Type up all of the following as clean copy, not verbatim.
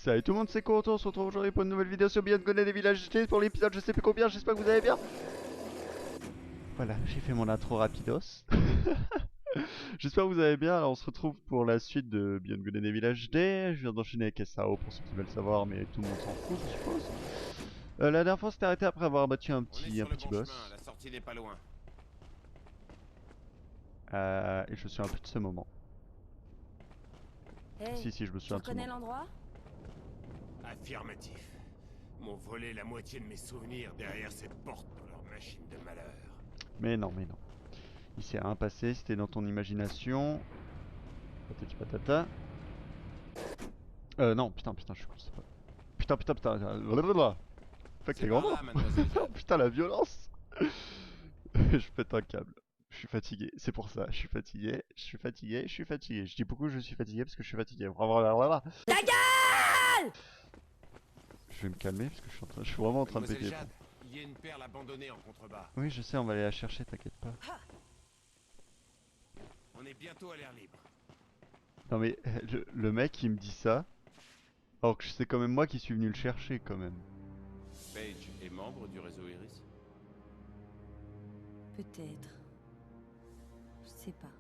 Salut tout le monde, c'est Corentin, on se retrouve aujourd'hui pour une nouvelle vidéo sur Beyond Good and Evil HD pour l'épisode je sais plus combien, j'espère que vous allez bien. Voilà, j'ai fait mon intro rapidos. J'espère que vous allez bien, alors on se retrouve pour la suite de Beyond Good and Evil HD. Je viens d'enchaîner avec SAO pour ceux qui veulent savoir, mais tout le monde s'en fout je suppose. La dernière fois on s'était arrêté après avoir battu un On est petit sur le bon chemin, boss. la sortie n'est pas loin. Et je me souviens plus de ce moment. Hey, Si je me tu souviens de ce reconnais moment. l'endroit? Affirmatif. M'ont volé la moitié de mes souvenirs derrière cette porte dans leur machine de malheur. Mais non, mais non. Il s'est rien passé, c'était dans ton imagination. Patati patata. Non, putain, je suis con, c'est pas... Putain. Blablabla. Fuck C'est les par grands mots. là, mademoiselle Jade. Putain, la violence. Je pète un câble. Je suis fatigué, c'est pour ça. Je dis beaucoup je suis fatigué parce que je suis fatigué. Voilà. Ta gueule! Je vais me calmer parce que je suis vraiment en train de Mademoiselle péter. Jade, il y a une perle abandonnée en contrebas. Oui, je sais, on va aller la chercher, t'inquiète pas. On est bientôt à l'air libre. Non mais le mec il me dit ça, alors que c'est quand même moi qui suis venu le chercher quand même. Paige est membre du réseau Iris. Peut-être. Je sais pas.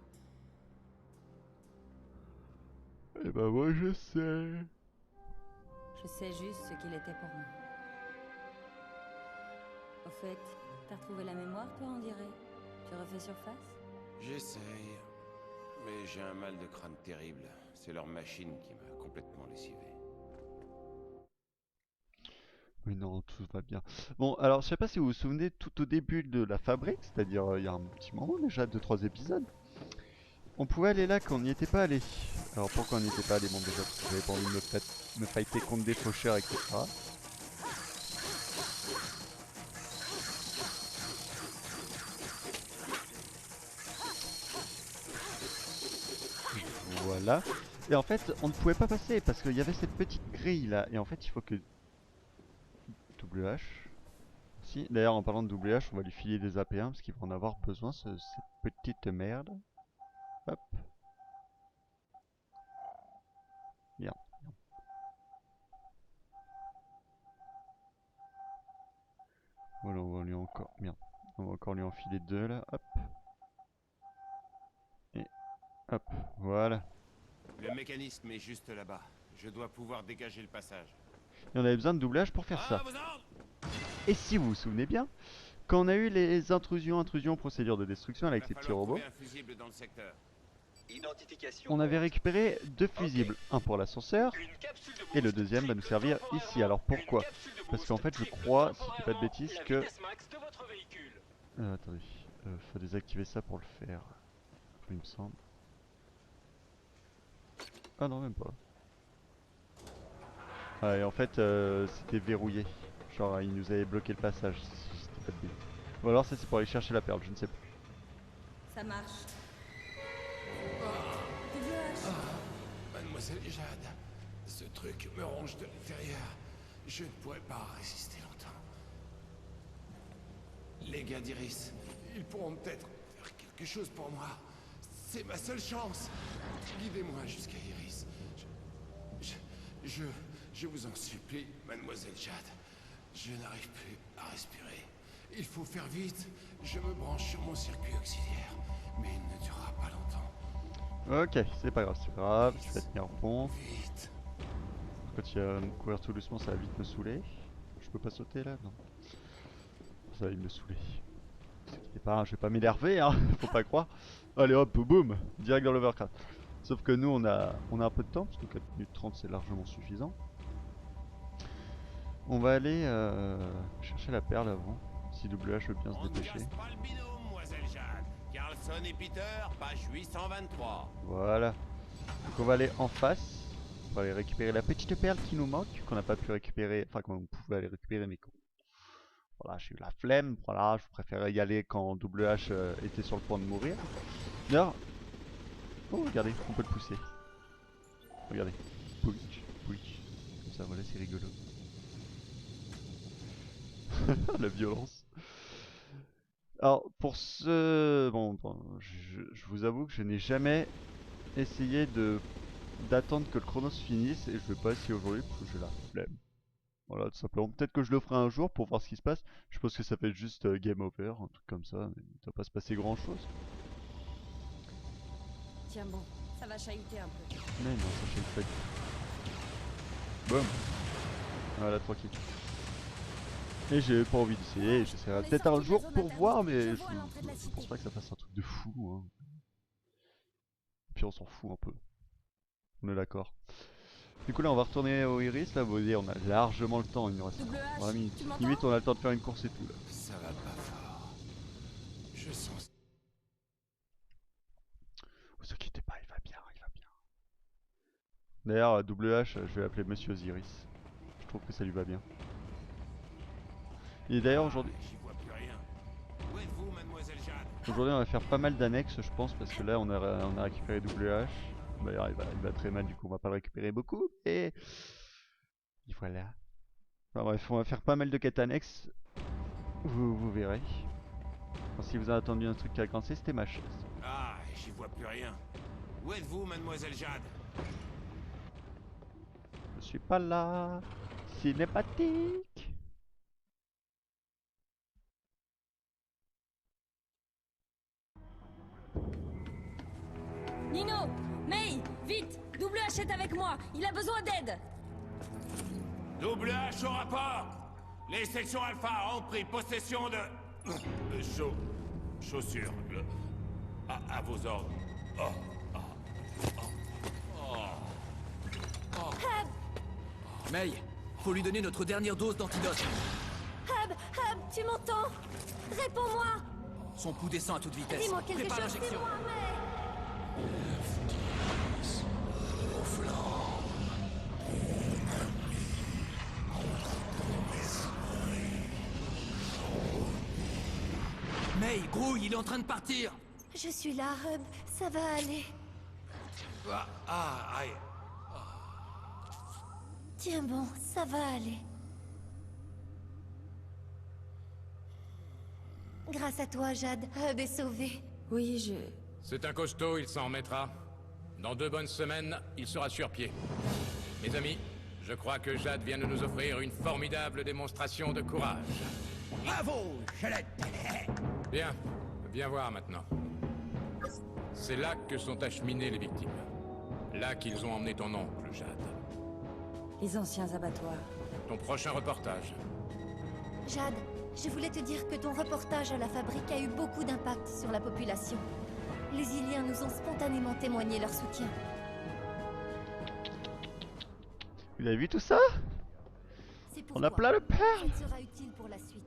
Eh ben moi je sais. Je sais juste ce qu'il était pour moi. Au fait, t'as retrouvé la mémoire, toi, on dirait? Tu refais surface? J'essaye. Mais j'ai un mal de crâne terrible. C'est leur machine qui m'a complètement lessivé. Mais non, tout va bien. Bon, alors je sais pas si vous vous souvenez, tout au début de la fabrique, c'est-à-dire il y a un petit moment déjà, 2-3 épisodes, on pouvait aller là quand on n'y était pas allé. Alors pourquoi on n'y était pas allé? Bon déjà parce que j'avais pas envie de me fighter contre des faucheurs, etc. Voilà. Et en fait, on ne pouvait pas passer parce qu'il y avait cette petite grille là. Et en fait, il faut que WH. Si, d'ailleurs, en parlant de WH, on va lui filer des AP1 parce qu'il va en avoir besoin, cette petite merde. Hop. Bien. Voilà, on va lui encore. Bien. On va encore lui enfiler deux là. Hop. Et hop. Voilà. Le mécanisme est juste là-bas. Je dois pouvoir dégager le passage. Et on avait besoin de doublage pour faire ça. Vos ordres! Et si vous vous souvenez bien, quand on a eu les intrusions, procédures de destruction avec Va ces petits falloir robots, trouver un fusible dans le secteur. Identification on avait haute. récupéré deux fusibles. Un pour l'ascenseur, Une capsule de boost et le deuxième va nous servir triple ici. Alors temporairement. pourquoi? Une capsule de Parce boost qu'en fait, je triple crois, si je dis pas de temporairement bêtises, la que... vitesse max de votre véhicule. Attendez, faut désactiver ça pour le faire. Il me semble. Ah non, même pas. Ah, et en fait, c'était verrouillé. Genre, il nous avait bloqué le passage, si je dis pas de bêtises. Ou alors ça c'est pour aller chercher la perle, je ne sais pas. Ça marche. WH. Mademoiselle Jade, ce truc me ronge de l'intérieur. Je ne pourrai pas résister longtemps. Les gars d'Iris, ils pourront peut-être faire quelque chose pour moi. C'est ma seule chance. Guidez-moi jusqu'à Iris. Je vous en supplie, mademoiselle Jade. Je n'arrive plus à respirer. Il faut faire vite. Je me branche sur mon circuit auxiliaire. Mais il ne durera pas longtemps. Ok, c'est pas grave, je vais tenir bon. Vite. Quand il va me courir tout doucement, ça va vite me saouler. Je peux pas sauter là? Non. Ça va me saouler. C'est pas, je vais pas m'énerver, hein, faut pas croire. Allez hop, boum, direct dans l'overcraft. Sauf que nous on a un peu de temps, parce que 4 minutes 30 c'est largement suffisant. On va aller chercher la perle avant, si WH veut bien se On ne dépêcher. casse pas le binôme, mademoiselle Jade. Carlson et Peter, page 823. Voilà. Donc on va aller en face, pour aller récupérer la petite perle qui nous manque, qu'on n'a pas pu récupérer, enfin qu'on pouvait aller récupérer mais qu'on... Voilà, j'ai eu la flemme, voilà, je préférais y aller quand WH était sur le point de mourir. D'ailleurs... Oh regardez, on peut le pousser. Regardez. Pouic, pouic. Comme ça, voilà, c'est rigolo. La violence. Alors, pour ce... Bon, je vous avoue que je n'ai jamais essayé de d'attendre que le chrono se finisse et je vais pas essayer aujourd'hui parce que j'ai la flemme. Voilà, tout simplement. Peut-être que je le ferai un jour pour voir ce qui se passe. Je pense que ça fait juste game over, un truc comme ça, mais il doit pas se passer grand chose. Tiens bon, ça va chahuter un peu. Mais non, ça fait pas du tout. Boum. Voilà, tranquille. Et j'ai pas envie d'essayer, j'essaierai peut-être un jour pour voir, mais je pense pas que ça fasse un truc de fou. Hein. Et puis on s'en fout un peu. On est d'accord. Du coup là on va retourner au Iris, là vous voyez on a largement le temps, il nous reste 20 minutes. Limite on a le temps de faire une course et tout là. Ça va pas fort. Je sens... Vous inquiétez pas, il va bien, il va bien. D'ailleurs WH, je vais l'appeler Monsieur Osiris. Je trouve que ça lui va bien. Et d'ailleurs aujourd'hui... J'y vois plus rien. Où êtes-vous, mademoiselle Jade? Aujourd'hui on va faire pas mal d'annexes je pense parce que là on a récupéré WH. D'ailleurs il va très mal du coup on va pas le récupérer beaucoup et voilà. Enfin bref on va faire pas mal de quêtes annexes. Vous verrez. Enfin, si vous avez attendu un truc qui a grincé c'était ma chaise. Ah, j'y vois plus rien. Où êtes-vous, mademoiselle Jade? Je suis pas là. Cinématique. Nino, May, vite, WH est avec moi, il a besoin d'aide. Double H au rapport. Les sections Alpha ont pris possession de... chaussures. À vos ordres. May, faut lui donner notre dernière dose d'antidote. Hub, tu m'entends? Réponds-moi. Son pouls descend à toute vitesse. Dis-moi quelque Prépare chose, l'injection. dis-moi, mais... May, grouille, il est en train de partir. Je suis là, Hub, ça va aller. Aïe. Tiens bon, ça va aller. Grâce à toi, Jade, Hub est sauvé. Oui, C'est un costaud, il s'en remettra. Dans 2 bonnes semaines, il sera sur pied. Mes amis, je crois que Jade vient de nous offrir une formidable démonstration de courage. Bravo, Chalette. Bien, viens voir maintenant. C'est là que sont acheminées les victimes. Là qu'ils ont emmené ton oncle, Jade. Les anciens abattoirs. Ton prochain reportage. Jade, je voulais te dire que ton reportage à la fabrique a eu beaucoup d'impact sur la population. Les Iliens nous ont spontanément témoigné leur soutien. Vous avez vu tout ça? C'est On a pourquoi plein de perles. ça sera utile pour la suite.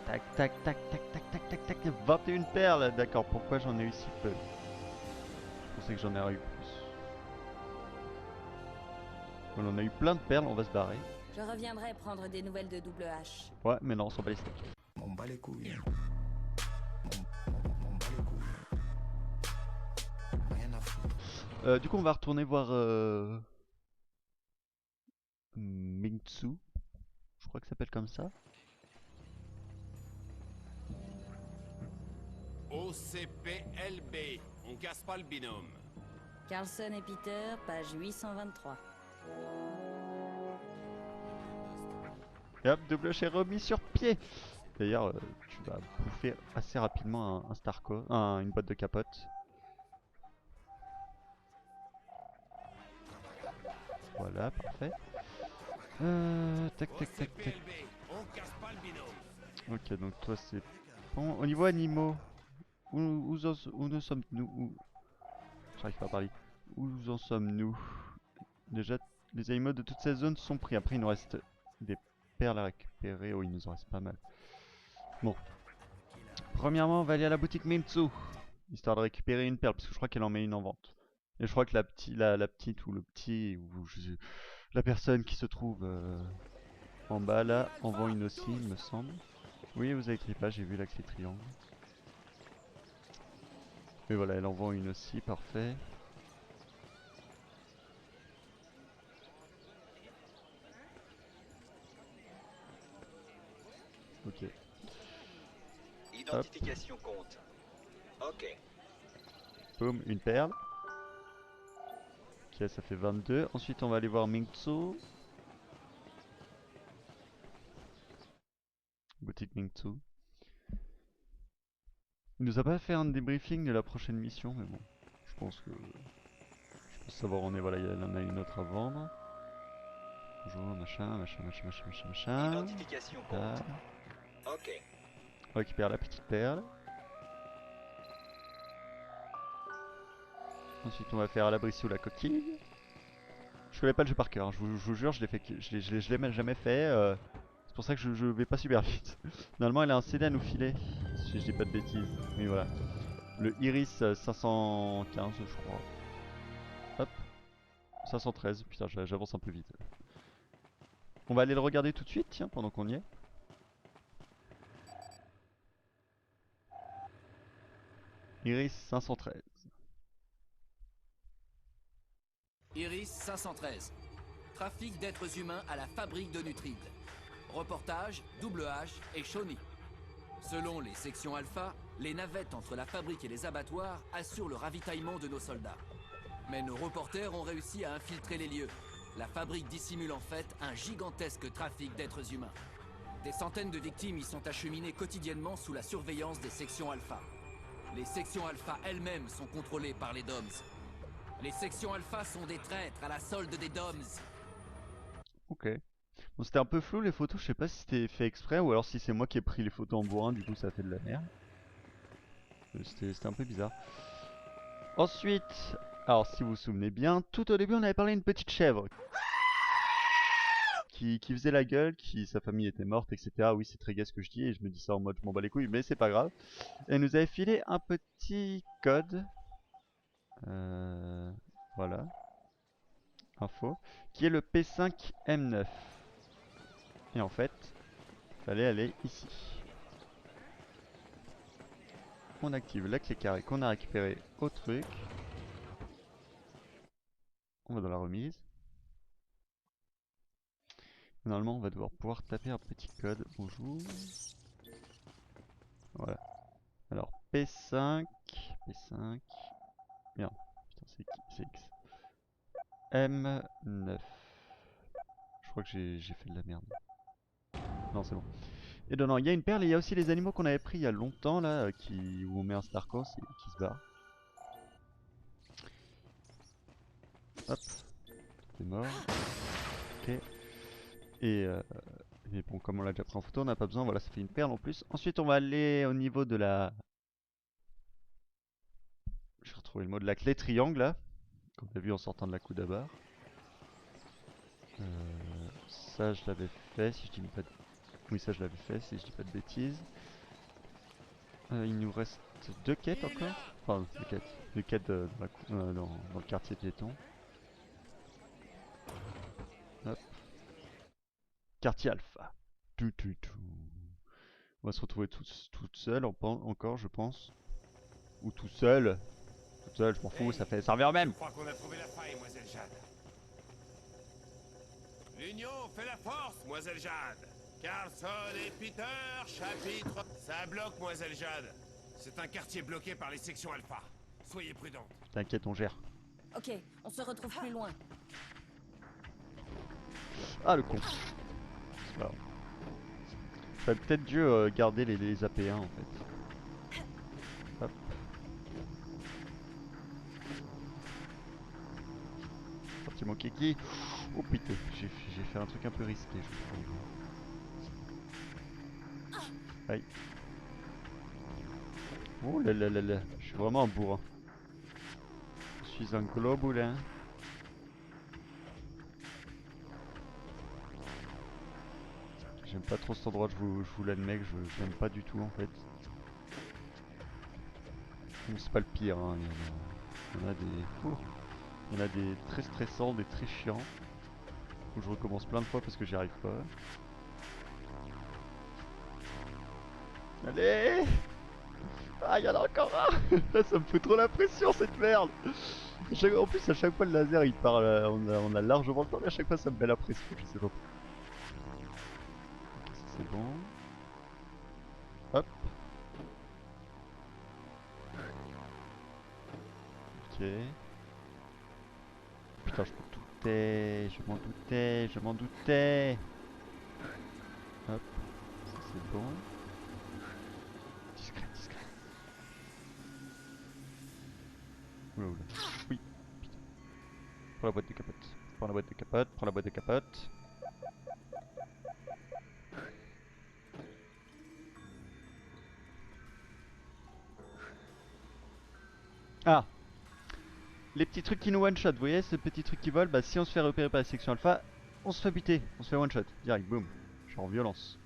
Tac tac tac tac tac tac tac tac 21 perles. D'accord, pourquoi j'en ai eu si peu? Je pensais que j'en aurais eu plus. On en a eu plein de perles, on va se barrer. Je reviendrai prendre des nouvelles de WH. Ouais, mais non, on s'en bat les steaks. On bat les couilles. Rien à foutre. Du coup, on va retourner voir Mingtsu. Je crois que ça s'appelle comme ça. OCPLB. On casse pas le binôme. Carlson et Peter, page 823. Et hop, WH est remis sur pied. D'ailleurs, tu vas bouffer assez rapidement un Starco, une boîte de capote. Voilà, parfait. Tac tac tac tac. OCPLB. On casse pas le binôme. Ok, donc toi c'est bon. Au niveau animaux, où nous sommes-nous? J'arrive pas à parler. Où en sommes-nous? Déjà, les animaux de toute cette zone sont pris. Après, il nous reste des perles à récupérer. Oh, il nous en reste pas mal. Bon. Premièrement, on va aller à la boutique Mimtsu, histoire de récupérer une perle, parce que je crois qu'elle en met une en vente. Et je crois que la petite ou le petit, ou la personne qui se trouve en bas là, en vend une aussi, il me semble. Oui, vous avez écrit pas, j'ai vu la clé triangle. Mais voilà, elle en vend une aussi, parfait. Ok. Identification compte. Ok. Boum, une perle. Ok, ça fait 22. Ensuite, on va aller voir Mingzu. Boutique Mingzu. Il nous a pas fait un débriefing de la prochaine mission, mais bon, je pense savoir où on est. Voilà, il y en a une autre à vendre. Bonjour, machin. Identification Là. compte. Ok. On récupère la petite perle. Ensuite, on va faire à l'abri sous la coquille. Je connais pas le jeu par cœur, hein. Je vous jure, je l'ai même jamais fait. C'est pour ça que je vais pas super vite. Normalement, elle a un CD à nous filer, si je dis pas de bêtises. Oui, voilà. Le Iris 515, je crois. Hop. 513, putain, j'avance un peu vite. On va aller le regarder tout de suite, tiens, pendant qu'on y est. Iris 513. Iris 513. Trafic d'êtres humains à la fabrique de Nutride. Reportage, Double H et Shawnee. Selon les sections Alpha, les navettes entre la fabrique et les abattoirs assurent le ravitaillement de nos soldats. Mais nos reporters ont réussi à infiltrer les lieux. La fabrique dissimule en fait un gigantesque trafic d'êtres humains. Des centaines de victimes y sont acheminées quotidiennement sous la surveillance des sections Alpha. Les sections Alpha elles-mêmes sont contrôlées par les DOMS. Les sections Alpha sont des traîtres à la solde des DOMS. Ok. Bon, c'était un peu flou les photos, je sais pas si c'était fait exprès ou alors si c'est moi qui ai pris les photos en bourrin, du coup ça a fait de la merde. C'était un peu bizarre. Ensuite, alors si vous vous souvenez bien, tout au début on avait parlé d'une petite chèvre qui faisait la gueule, sa famille était morte, etc. Oui, c'est très gai ce que je dis et je me dis ça en mode je m'en bats les couilles, mais c'est pas grave. Elle nous avait filé un petit code. Voilà. Info. Qui est le P5M9. Et en fait, fallait aller ici. On active la clé carrée qu'on a récupérée au truc. On va dans la remise. Normalement, on va devoir pouvoir taper un petit code. Bonjour. Voilà. Alors, P5. P5. Merde. Putain, c'est X. M9. Je crois que j'ai fait de la merde. Non, c'est bon. Et non, il y a une perle et il y a aussi les animaux qu'on avait pris il y a longtemps là, où on met un Starkos et qui se barre. Hop. T'es mort. Ok. Et bon, comme on l'a déjà pris en photo, on n'a pas besoin. Voilà, ça fait une perle en plus. Ensuite, on va aller au niveau de la... J'ai retrouvé le mot de la clé triangle là, qu'on a vu en sortant de la coude à barre. Ça, je l'avais fait, si je dis pas de... Oui, ça, je l'avais fait, si je dis pas de bêtises. Il nous reste 2 quêtes encore. Enfin, 2 quêtes. 2 quêtes dans le quartier piéton. Hop. Quartier Alpha. Tout. On va se retrouver toute seule encore, je pense. Ou tout seul. Toute seule, je m'en fous, ça revient au même. Je crois qu'on a trouvé la faille, Mademoiselle Jade. L'union fait la force, Mademoiselle Jade. Carlson et Peter, chapitre... Ça bloque, Mademoiselle Jade. C'est un quartier bloqué par les sections Alpha. Soyez prudente. T'inquiète, on gère. Ok, on se retrouve plus loin. Ah, le con. C'est pas grave. J'aurais peut-être dû garder les AP1 en fait. Hop. Sorti mon kiki. Oh putain, j'ai fait un truc un peu risqué, je trouve. Aïe. Oh là là là là, je suis vraiment un bourrin. Je suis un globulin. J'aime pas trop cet endroit, je vous l'admets que je l'aime pas du tout en fait. Bon, c'est pas le pire, hein. Il y en a des... Oh. Il y en a des très stressants, des très chiants. Où je recommence plein de fois parce que j'y arrive pas. Allez! Ah, il y en a encore un! Ça me fout trop la pression cette merde! En plus, à chaque fois le laser il part, on a largement le temps, mais à chaque fois ça me met la pression, je sais pas. Ça c'est bon. Hop. Ok. Putain, je m'en doutais, je m'en doutais, je m'en doutais. Hop, ça c'est bon. Discret, discret. Oula, oula. Oui, putain. Prends la boîte de capote. Prends la boîte de capote, prends la boîte de capote. Ah! Les petits trucs qui nous one-shot, vous voyez, ce petit truc qui vole, bah si on se fait repérer par la section alpha, on se fait buter, on se fait one-shot, direct, boum. Genre violence.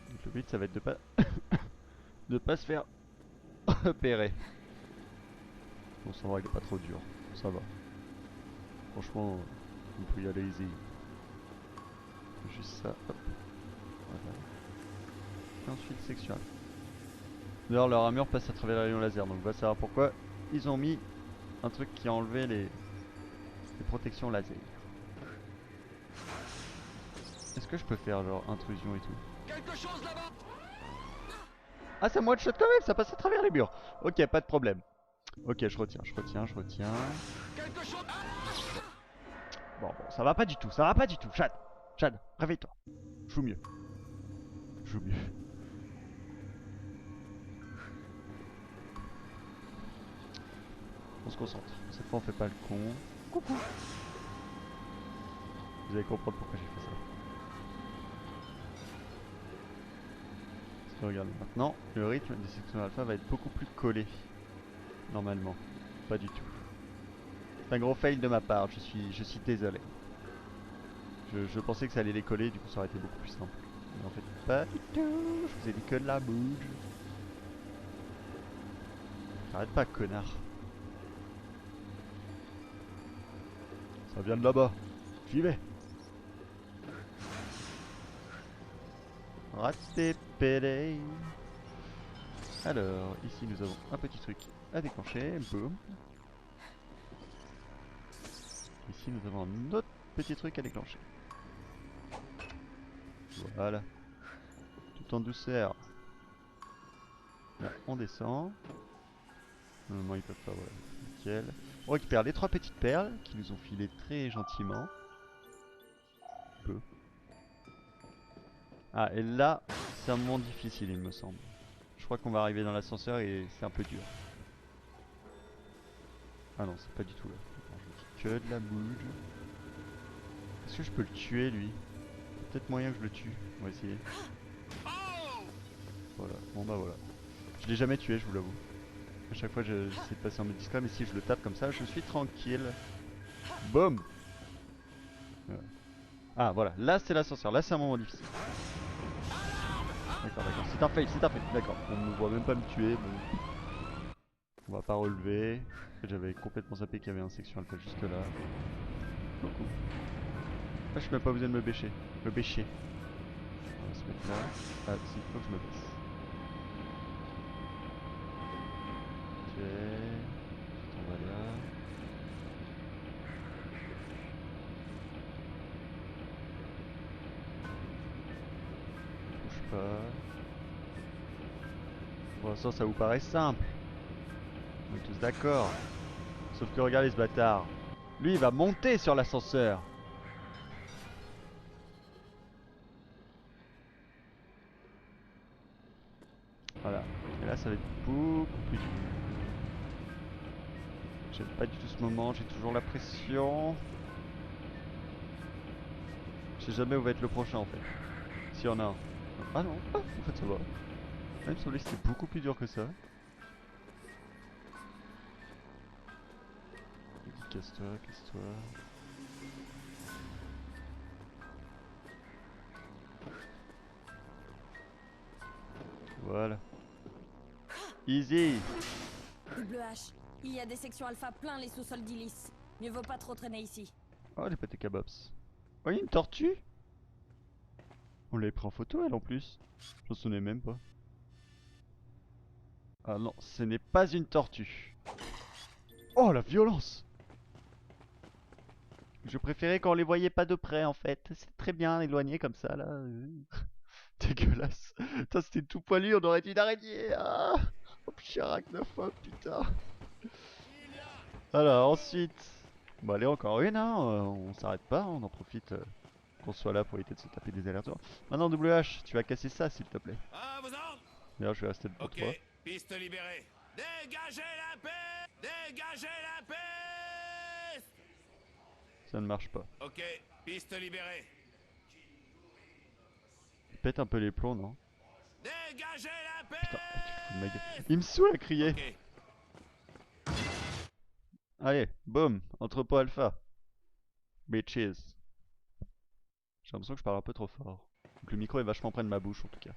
Donc le but ça va être de pas de pas se faire repérer. Bon ça va, il est pas trop dur, ça va. Franchement, on peut y aller easy. Juste ça, hop. Voilà. Et ensuite section alpha. D'ailleurs leur armure passe à travers les rayons laser, donc on va savoir pourquoi ils ont mis un truc qui a enlevé les protections laser. Est-ce que je peux faire genre intrusion et tout? Quelque chose là-bas. Ah ça me one-shot quand même, ça passe à travers les murs. Ok, pas de problème. Ok, je retiens, je retiens, je retiens. Quelque chose. Bon, ça va pas du tout, ça va pas du tout. Chad, Chad, réveille-toi. Joue mieux. Joue mieux. On se concentre. Cette fois on fait pas le con. Coucou. Vous allez comprendre pourquoi j'ai fait ça. Si vous regardez maintenant, le rythme des sections alpha va être beaucoup plus collé. Normalement. Pas du tout. C'est un gros fail de ma part, je suis désolé. Je pensais que ça allait les coller, du coup ça aurait été beaucoup plus simple. Mais en fait pas du tout, je vous ai dit que de la bouge. Arrête pas connard. Ça vient de là-bas, j'y vais. Raté pédé. Alors, ici nous avons un petit truc à déclencher, boum. Ici nous avons un autre petit truc à déclencher. Voilà. Tout en douceur. Là, on descend. Normalement ils peuvent pas, voilà. Nickel. On récupère les 3 petites perles qui nous ont filé très gentiment. Peu. Ah, et là, c'est un moment difficile, il me semble. Je crois qu'on va arriver dans l'ascenseur et c'est un peu dur. Ah non, c'est pas du tout là. Attends, je dis que de la bouge. Est-ce que je peux le tuer lui? Peut-être moyen que je le tue. On va essayer. Voilà, bon bah voilà. Je l'ai jamais tué, je vous l'avoue. À chaque fois j'essaie de passer en mode discret, mais si je le tape comme ça, je suis tranquille. Boum. Voilà. Ah voilà, là c'est l'ascenseur, là c'est un moment difficile. D'accord, d'accord, c'est un fail, d'accord. On ne me voit même pas me tuer, bon. On va pas relever. J'avais complètement zappé qu'il y avait un section alpha juste là. Coucou. Ah, je suis même pas besoin de me bêcher. Me bêcher. On va se mettre là. Ah si, faut que je me baisse. Ok. On va là. Bouge pas. Pour l'instant ça vous paraît simple. On est tous d'accord. Sauf que regardez ce bâtard. Lui il va monter sur l'ascenseur. Voilà. Et là ça va être beaucoup plus dur. J'aime pas du tout ce moment, j'ai toujours la pression. Je sais jamais où va être le prochain en fait. S'il y en a un. Ah non, ah, en fait ça va. Il me semblait que c'était beaucoup plus dur que ça. Casse-toi, casse-toi. Voilà. Easy. Double H, il y a des sections alpha plein les sous-sols d'Illis. Mieux vaut pas trop traîner ici. Oh, les pâtés kebabs. Oh, il y a une tortue. On l'avait pris en photo elle en plus. J'en souvenais même pas. Ah non, ce n'est pas une tortue. Oh la violence. Je préférais quand on les voyait pas de près en fait. C'est très bien éloigné comme ça là. Dégueulasse. Putain, c'était tout poilu, on aurait dû une araignée. Ah oh putain, arachnophobe, putain. Alors ensuite, Bon allez, encore une, hein, on s'arrête pas, on en profite qu'on soit là pour éviter de se taper des allers-retours. Maintenant WH, tu vas casser ça s'il te plaît. Ah, vous ordres? D'ailleurs je vais rester pour toi. Ok, piste libérée. Dégagez la paix! Dégagez la paix! Ça ne marche pas. Ok, piste libérée. Il pète un peu les plombs, non? Dégagez la paix! Putain, tu te fous de ma gueule. Il me saoule à crier. Ok. Allez, boum, entrepôt alpha. Bitches. J'ai l'impression que je parle un peu trop fort. Donc le micro est vachement près de ma bouche en tout cas.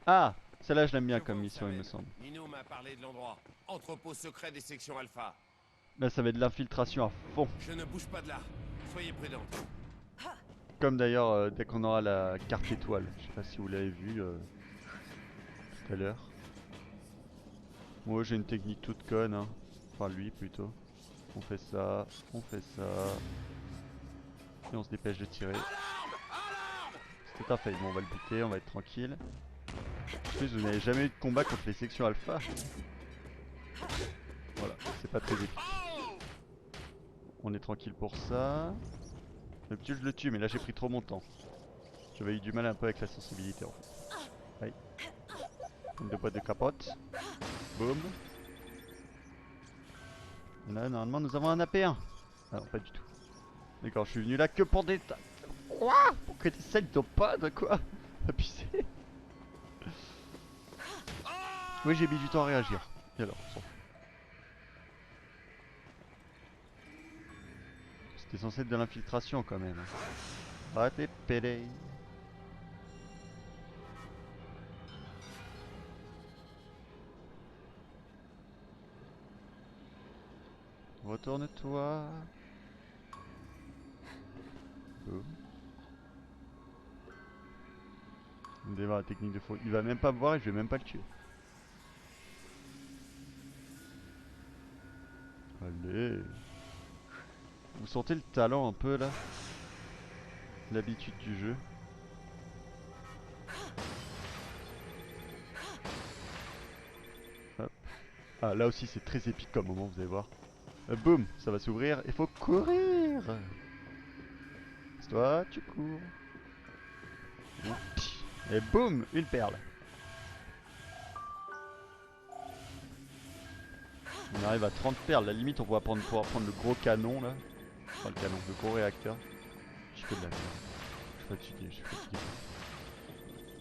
Ah, celle-là je l'aime bien Je comme vois où mission ça il me mène. semble. Nino m'a parlé de l'endroit. Entrepôt secret des sections Alpha. Là ça va être de l'infiltration à fond. Je ne bouge pas de là. Soyez prudents. Comme d'ailleurs dès qu'on aura la carte étoile. Je sais pas si vous l'avez vu tout à l'heure. Moi j'ai une technique toute conne, hein. Enfin lui plutôt. On fait ça, et on se dépêche de tirer. C'est un fail, bon on va le buter, on va être tranquille. En plus vous n'avez jamais eu de combat contre les sections alpha. Voilà, c'est pas très épique. On est tranquille pour ça. D'habitude je le tue mais là j'ai pris trop mon temps. J'avais eu du mal un peu avec la sensibilité en fait. Aïe. Une de boîte de capote. Boum. Et là normalement nous avons un AP1. Ah non pas du tout. D'accord, je suis venu là que pour des... Quoi? Pour que des scènes de quoi? Abusé. Oui j'ai mis du temps à réagir. Et alors, on s'en fout. C'était censé être de l'infiltration quand même. Ah t'es pédé. Retourne-toi. Boum. On démarre la technique de faux. Il va même pas me voir et je vais même pas le tuer. Allez. Vous sentez le talent un peu là? L'habitude du jeu. Hop. Ah là aussi c'est très épique comme moment, vous allez voir. Boum, ça va s'ouvrir, il faut courir. Toi tu cours. Et boum, une perle. On arrive à 30 perles, à la limite on va pouvoir prendre le gros canon là. Enfin le canon, le gros réacteur. Je fais de la merde. Je suis fatigué,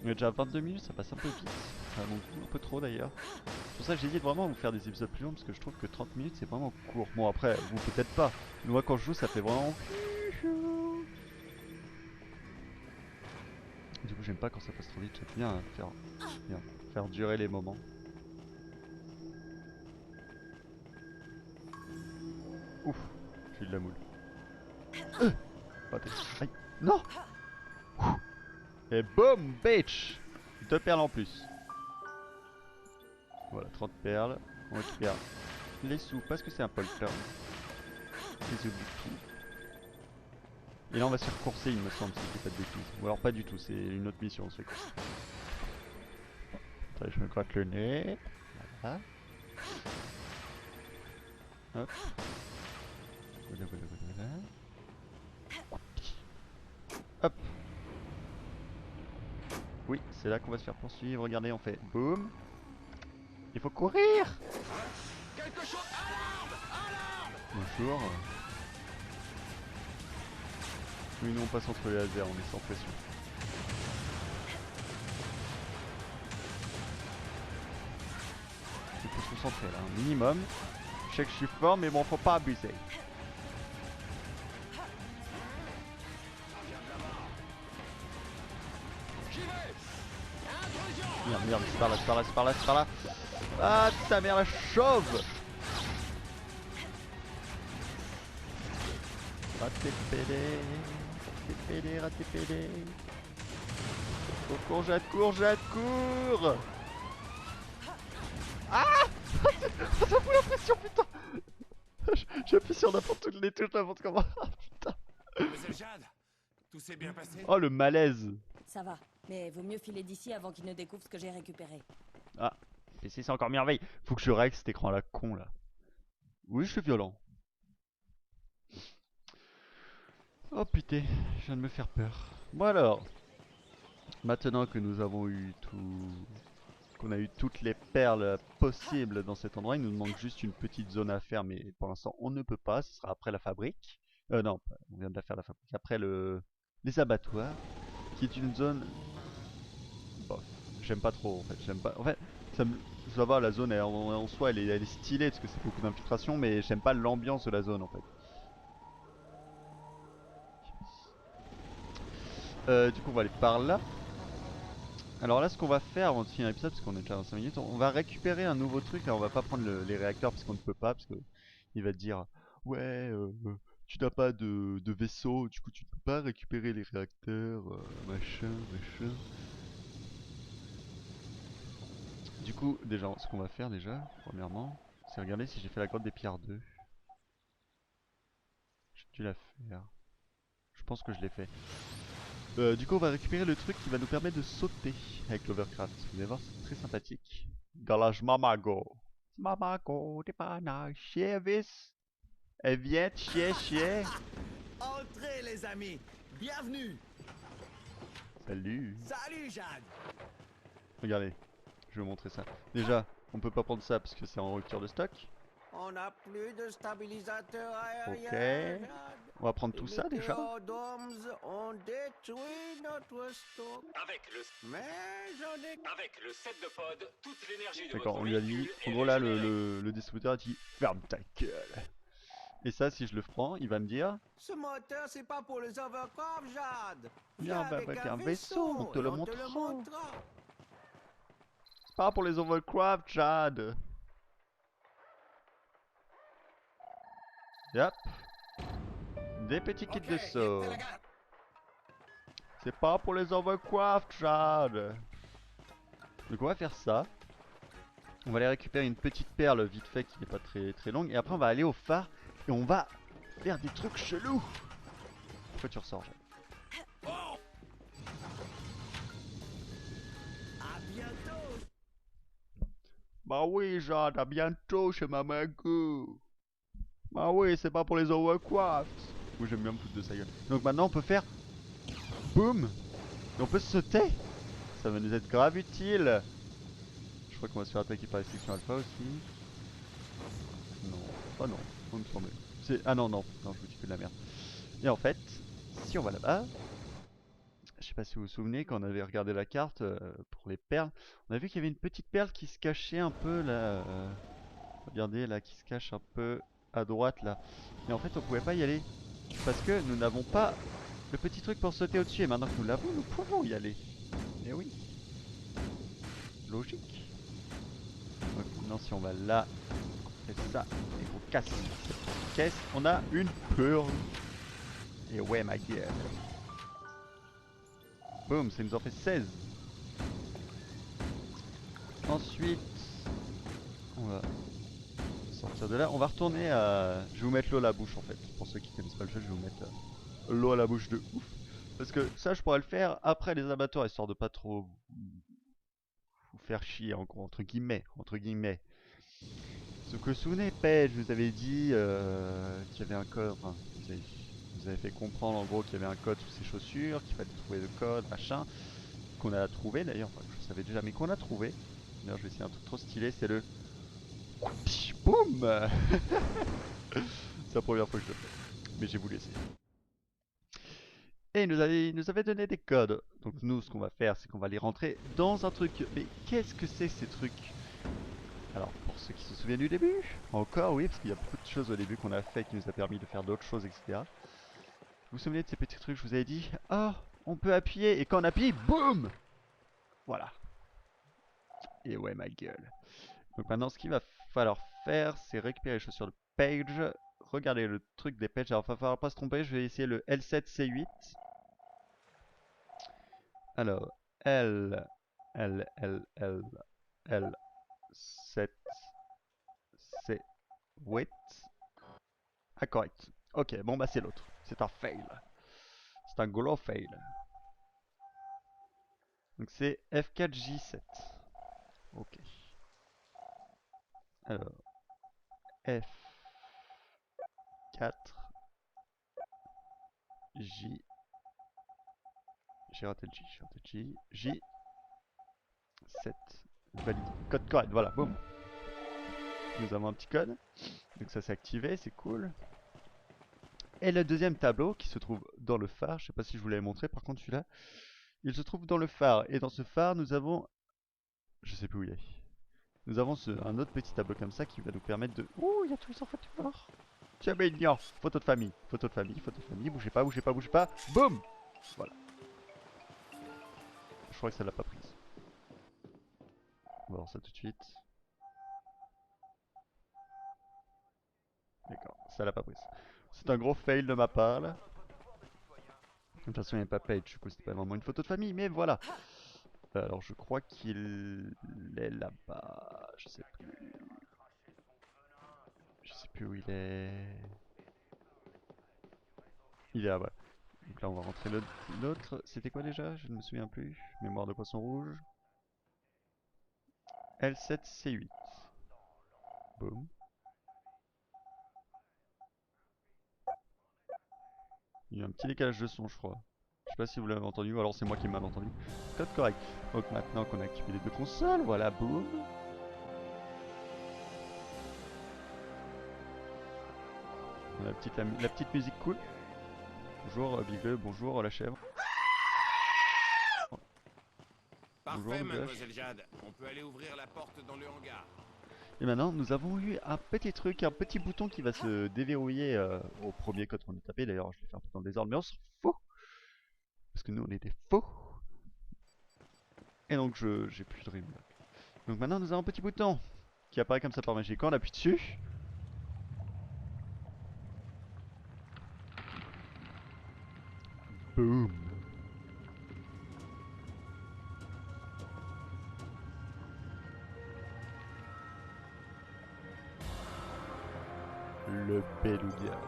On est déjà à 22 minutes, ça passe un peu vite. À mon goût, un peu trop d'ailleurs. C'est pour ça que j'hésite vraiment à vous faire des épisodes plus longs parce que je trouve que 30 minutes c'est vraiment court. Bon après, vous peut-être pas. Moi quand je joue ça fait vraiment... Du coup j'aime pas quand ça passe trop vite, j'aime bien faire durer les moments. Ouf, j'ai eu de la moule. Raté. Aïe. Non. Et boum, bitch. 2 perles en plus. Voilà, 30 perles. On récupère les sous parce que c'est un polter. Les oublie. Et là on va se faire courser il me semble si je dis pas de bêtises. Ou alors pas du tout, c'est une autre mission, on se fait courser. Attendez, je me gratte le nez. Voilà. Hop. Voilà. Hop. Oui, c'est là qu'on va se faire poursuivre. Regardez, on fait boum. Il faut courir. Quelque chose. Alarme! Bonjour. Oui, nous on passe entre les lasers, on est sans pression. Il faut se concentrer là, un minimum. Je sais que je suis fort, mais bon, faut pas abuser. Merde, merde, c'est par là, c'est par là, c'est par là, c'est par là. Ah, ta mère la chauve. Raté pédé, raté pédé. Oh, courgette, courgette, cours. Ah. Ça fout la pression, putain. J'appuie sur n'importe toutes les touches, n'importe comment. Ah, putain. Mademoiselle Jade, tout s'est bien passé? Oh, le malaise. Ça va, mais vaut mieux filer d'ici avant qu'il ne découvre ce que j'ai récupéré. Ah, PC c'est encore merveille. Faut que je règle cet écran là con là. Oui, je suis violent. Oh putain, je viens de me faire peur. Bon alors, maintenant que nous avons eu tout... qu'on a eu toutes les perles possibles dans cet endroit, il nous manque juste une petite zone à faire, mais pour l'instant on ne peut pas, ce sera après la fabrique. Non, on vient de la faire la fabrique. Après les abattoirs, qui est une zone... Bof, j'aime pas trop en fait, j'aime pas... En fait, ça va, la zone en soi elle est stylée parce que c'est beaucoup d'infiltration, mais j'aime pas l'ambiance de la zone en fait. Du coup on va aller par là. Alors là ce qu'on va faire avant de finir l'épisode, parce qu'on est déjà dans 5 minutes, on va récupérer un nouveau truc. Là on va pas prendre les réacteurs parce qu'on ne peut pas, parce que il va te dire ouais tu n'as pas de vaisseau, du coup tu ne peux pas récupérer les réacteurs, machin, machin. Du coup déjà ce qu'on va faire déjà, premièrement, c'est regarder si j'ai fait la grotte des pierres 2. J'ai dû la faire. Je pense que je l'ai fait. Du coup, on va récupérer le truc qui va nous permettre de sauter avec l'Overcraft. Vous allez voir, c'est très sympathique. Galage Mamago. Mamago, t'es pas nice, Chevis. Elle vient de chier, chier. Entrez les amis, bienvenue. Salut. Salut Jade. Regardez, je vais vous montrer ça. Déjà, on peut pas prendre ça parce que c'est en rupture de stock. On n'a plus de stabilisateur aérien. Ok. Jade. On va prendre tout Les ça déjà. météodomes ont détruit notre stock. Avec Mais j'en ai... le set de pod, toute l'énergie de D'accord, votre on lui a dit. véhicule est En gros, là, régénérée. le distributeur a dit ferme ta gueule. Et ça, si je le prends, il va me dire Ce moteur, c'est pas pour les overcraft, Jade. viens avec un vaisseau, on te le et montrera. Pas pour les overcraft, Jade. Yep. Des petits kits de saut. C'est pas pour les overcraft, Jade. Donc on va faire ça. On va aller récupérer une petite perle vite fait qui n'est pas très longue. Et après on va aller au phare et on va faire des trucs chelous. Pourquoi tu ressors, Jade? À bientôt. Bah oui, Jade, à bientôt chez Mamago. Bah oui, c'est pas pour les overcraft. Oui, j'aime bien me foutre de sa gueule. Donc maintenant on peut faire boum. Et on peut sauter. Ça va nous être grave utile. Je crois qu'on va se faire attaquer par les sections alpha aussi. Non, oh non, on me semblait. Ah non, non, non, je vous dis que de la merde. Et en fait, si on va là-bas, je sais pas si vous vous souvenez, quand on avait regardé la carte pour les perles, on a vu qu'il y avait une petite perle qui se cachait un peu là. Regardez là, qui se cache un peu à droite là. Et en fait, on pouvait pas y aller parce que nous n'avons pas le petit truc pour sauter au-dessus. Et maintenant que nous l'avons, nous pouvons y aller. Et oui, logique. Donc maintenant, si on va là, on fait ça et qu'on casse cette caisse, on a une perle. Et ouais, ma gueule. Boum, ça nous en fait 16. Ensuite, on va sortir de là. On va retourner à... Je vais vous mettre l'eau à la bouche en fait. Pour ceux qui connaissent pas le jeu, je vais vous mettre l'eau à la bouche de ouf. Parce que ça, je pourrais le faire après les abattoirs, histoire de pas trop vous faire chier, entre guillemets. Entre guillemets. Sauf que souvenez, Paige, je vous avais dit qu'il y avait un code. Enfin, vous avez fait comprendre en gros qu'il y avait un code sous ses chaussures, qu'il fallait trouver le code, machin. Qu'on a trouvé d'ailleurs, enfin, je le savais déjà, mais qu'on a trouvé. D'ailleurs, je vais essayer un truc trop stylé, c'est le. Boum. C'est la première fois que je le fais. Mais j'ai voulu essayer. Et il nous avait donné des codes. Donc nous, ce qu'on va faire, c'est qu'on va les rentrer dans un truc. Mais qu'est-ce que c'est ces trucs? Alors, pour ceux qui se souviennent du début, encore oui, parce qu'il y a beaucoup de choses au début qu'on a fait qui nous a permis de faire d'autres choses, etc. Vous vous souvenez de ces petits trucs, je vous avais dit, oh, on peut appuyer, et quand on appuie, boum. Voilà. Et ouais, ma gueule. Donc maintenant, ce qu'il va falloir faire, c'est récupérer les chaussures de Paige. Regardez le truc des Paige. Alors, il va falloir pas se tromper, je vais essayer le L7C8. Alors, L7C8. Ah, correct. Ok, bon bah c'est l'autre. C'est un fail. C'est un gros fail. Donc c'est F4J7. Ok. Alors, F4 J. J'ai raté le J, j'ai raté le J. J. 7. Validé. Code correct, voilà, boum. Nous avons un petit code. Donc ça s'est activé, c'est cool. Et le deuxième tableau qui se trouve dans le phare, je sais pas si je vous l'avais montré, par contre celui-là, il se trouve dans le phare. Et dans ce phare, nous avons... Je sais plus où il est. Nous avons un autre petit tableau comme ça qui va nous permettre de... Ouh, il y a tous les enfants du phare. Tiens, mais il y a photo de famille, photo de famille, photo de famille, bougez pas, bougez pas, bougez pas. Boum. Voilà. Je crois que ça l'a pas prise. On va voir ça tout de suite. D'accord, ça l'a pas prise. C'est un gros fail de ma part là. De toute façon il n'y a pas page, du coup c'était pas vraiment une photo de famille, mais voilà. Alors je crois qu'il est là-bas, je sais plus. Je sais plus où il est. Il est là-bas. Donc là on va rentrer l'autre. C'était quoi déjà? Je ne me souviens plus. Mémoire de poisson rouge. L7C8. Boum. Il y a un petit décalage de son je crois. Je sais pas si vous l'avez entendu ou alors c'est moi qui m'avais entendu. Code correct. Donc maintenant qu'on a activé les deux consoles, voilà, boum. On a la petite musique cool. Bonjour Bigle, bonjour la chèvre. Parfait, Bonjour, mademoiselle Jade. On peut aller ouvrir la porte dans le hangar. Et maintenant, nous avons eu un petit truc, un petit bouton qui va se déverrouiller au premier code qu'on a tapé. D'ailleurs, je l'ai fait un peu dans le désordre, mais on s'en fout. Parce que nous, on est des faux. Et donc, j'ai plus de rime. Donc maintenant, nous avons un petit bouton qui apparaît comme ça par magie. Quand on appuie dessus, boum. Le beluga.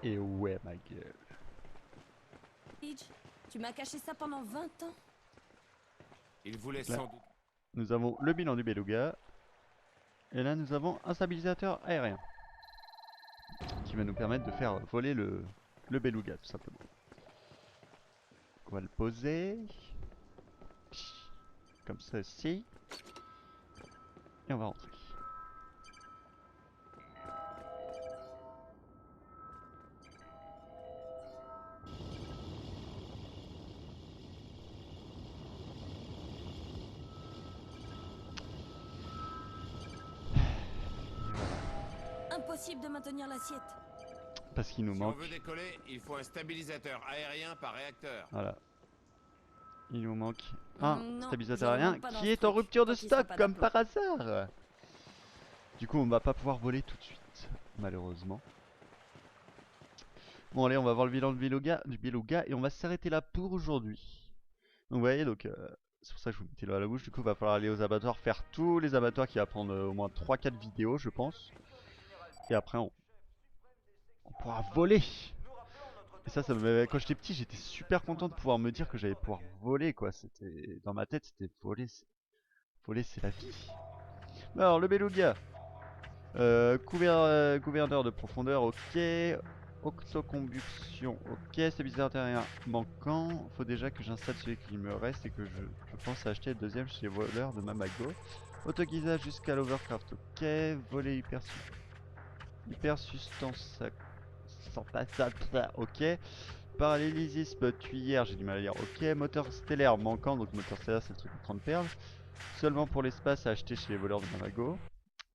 Et ouais, ma gueule. Pidge, tu m'as caché ça pendant 20 ans. Il voulait Là, sans doute... nous avons le bilan du beluga. Et là, nous avons un stabilisateur aérien. Qui va nous permettre de faire voler le beluga, tout simplement. On va le poser. Comme ça aussi. Et on va rentrer. Impossible de maintenir l'assiette. Parce qu'il nous Si manque. on veut décoller, il faut un stabilisateur aérien par réacteur. Voilà. Il nous manque un Non, stabilisateur je aérien remonte pas dans qui ce est en truc, rupture de tant qu'il sera stock pas comme d'aplomb. par hasard. Du coup on va pas pouvoir voler tout de suite, malheureusement. Bon allez, on va voir le bilan du beluga et on va s'arrêter là pour aujourd'hui. Donc vous voyez, donc c'est pour ça que je vous mettais l'eau à la bouche. Du coup il va falloir aller aux abattoirs, faire tous les abattoirs qui va prendre au moins 3-4 vidéos je pense. Et après on pourra voler. Et ça quand j'étais petit, j'étais super content de pouvoir me dire que j'allais pouvoir voler quoi. C'était dans ma tête, c'était voler. Voler, c'est la vie. Alors, le beluga. Gouverneur de profondeur, ok. Octocombustion, ok. Stabilisateur aérien manquant. Faut déjà que j'installe celui qui me reste et que je pense acheter le deuxième chez les voleurs de Mamago. Autoguisage jusqu'à l'overcraft, ok. Voler hyper substance. Ok. Parallélésisme tuyère, j'ai du mal à lire. Ok, moteur stellaire manquant, donc moteur stellaire c'est le truc de 30 perles. Seulement pour l'espace à acheter chez les voleurs de Mamago.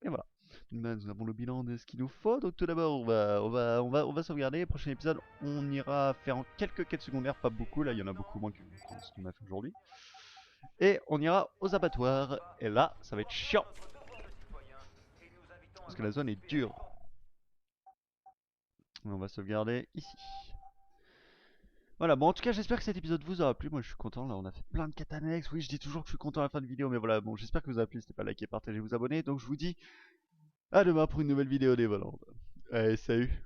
Et voilà. Nous avons le bilan de ce qu'il nous faut. Donc tout d'abord on va sauvegarder. Prochain épisode on ira faire en quelques quêtes secondaires, pas beaucoup, là il y en a beaucoup moins que ce qu'on a fait aujourd'hui. Et on ira aux abattoirs. Et là ça va être chiant. Parce que la zone est dure. On va sauvegarder ici. Voilà, bon en tout cas j'espère que cet épisode vous aura plu, moi je suis content, là on a fait plein de quêtes annexes, oui je dis toujours que je suis content à la fin de vidéo, mais voilà, bon j'espère que vous a plu, n'hésitez pas à liker, partager, vous abonner, donc je vous dis à demain pour une nouvelle vidéo des Volandes. Allez, salut.